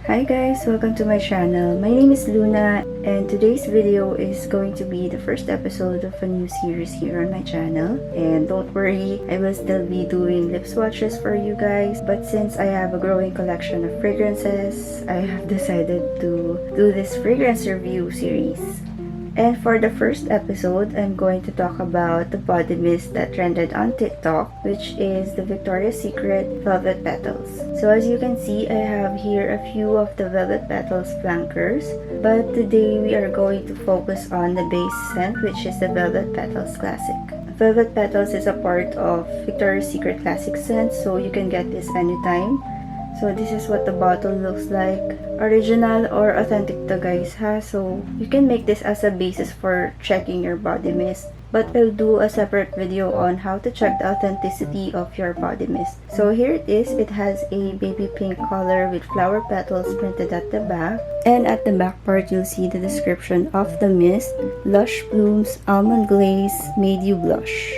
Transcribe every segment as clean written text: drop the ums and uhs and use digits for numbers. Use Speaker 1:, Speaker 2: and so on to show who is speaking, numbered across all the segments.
Speaker 1: Hi guys, welcome to my channel. My name is Luna and today's video is going to be the first episode of a new series here on my channel. And don't worry, I will still be doing lip swatches for you guys. But since I have a growing collection of fragrances, I have decided to do this fragrance review series. And for the first episode, I'm going to talk about the body mist that trended on TikTok, which is the Victoria's Secret Velvet Petals. So as you can see, I have here a few of the Velvet Petals flankers, but today we are going to focus on the base scent, which is the Velvet Petals Classic. Velvet Petals is a part of Victoria's Secret Classic scent, so you can get this anytime. So this is what the bottle looks like. Original or authentic to guys ha, so you can make this as a basis for checking your body mist. But I'll do a separate video on how to check the authenticity of your body mist. So here it is. It has a baby pink color with flower petals printed at the back. And at the back part, you'll see the description of the mist. Lush blooms, almond glaze, made you blush.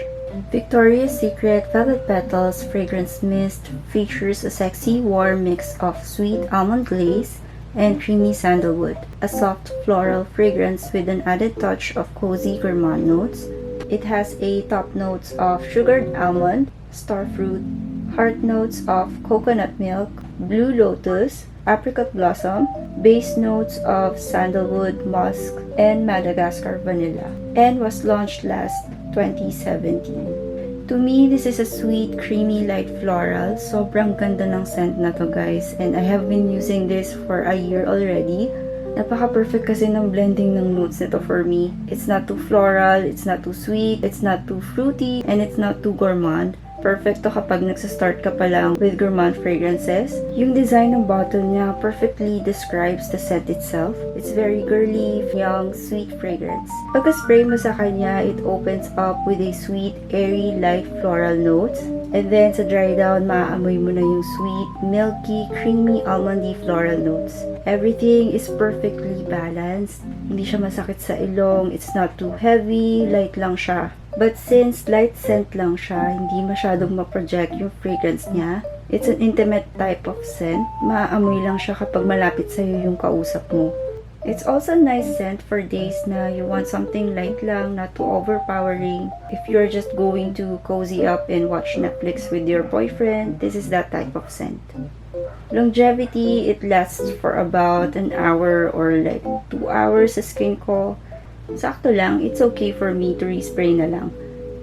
Speaker 1: Victoria's Secret Velvet Petals Fragrance Mist features a sexy, warm mix of sweet almond glaze and creamy sandalwood, a soft floral fragrance with an added touch of cozy gourmand notes. It has a top notes of sugared almond, starfruit, heart notes of coconut milk, blue lotus, apricot blossom, base notes of sandalwood, musk, and Madagascar vanilla, and was launched last 2017. To me, this is a sweet, creamy, light floral. Sobrang ganda ng scent na to guys. And I have been using this for a year already. Napaka-perfect kasi ng blending ng notes nito for me. It's not too floral, it's not too sweet, it's not too fruity, and it's not too gourmand. Perfect to kapag nagsastart ka pa lang with gourmand fragrances. Yung design ng bottle niya perfectly describes the scent itself. It's very girly, young, sweet fragrance. Pagka-spray mo sa kanya, it opens up with a sweet, airy, light floral notes. And then sa dry down, maaamoy mo na yung sweet, milky, creamy, almondy floral notes. Everything is perfectly balanced. Hindi siya masakit sa ilong. It's not too heavy, light lang siya. But since light scent lang siya, hindi masyadong ma-project yung fragrance niya. It's an intimate type of scent. Maaamoy lang siya kapag malapit sa'yo yung kausap mo. It's also a nice scent for days na you want something light lang, not too overpowering. If you're just going to cozy up and watch Netflix with your boyfriend, this is that type of scent. Longevity, it lasts for about an hour or like 2 hours sa skin ko. Sakto lang, it's okay for me to respray na lang.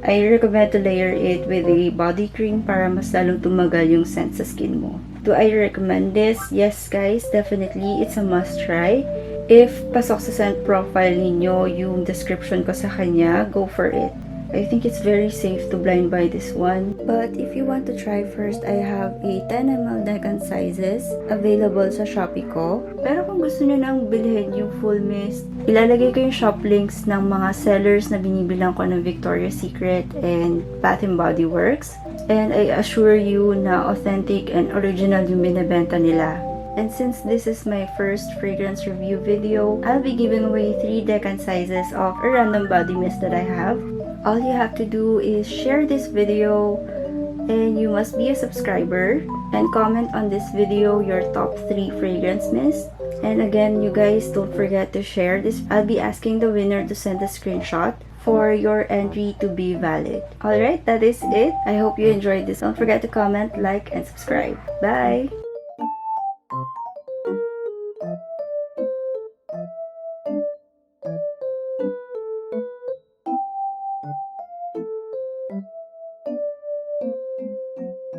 Speaker 1: I recommend to layer it with a body cream para mas lalong tumagal yung scent sa skin mo. Do I recommend this? Yes guys, definitely. It's a must try. If pasok sa scent profile ninyo yung description ko sa kanya, go for it. I think it's very safe to blind buy this one. But if you want to try first, I have a 10 ml decant sizes available sa Shopee ko. Pero kung gusto nyo nang bilhin yung full mist, ilalagay ko yung shop links ng mga sellers na binibilang ko ng Victoria's Secret and Bath & Body Works. And I assure you na authentic and original yung binibenta nila. And since this is my first fragrance review video, I'll be giving away 3 decant sizes of a random body mist that I have. All you have to do is share this video, and you must be a subscriber, and comment on this video your top 3 fragrance mist. And again, you guys don't forget to share this. I'll be asking the winner to send a screenshot for your entry to be valid. Alright, that is it. I hope you enjoyed this. Don't forget to comment, like, and subscribe. Bye!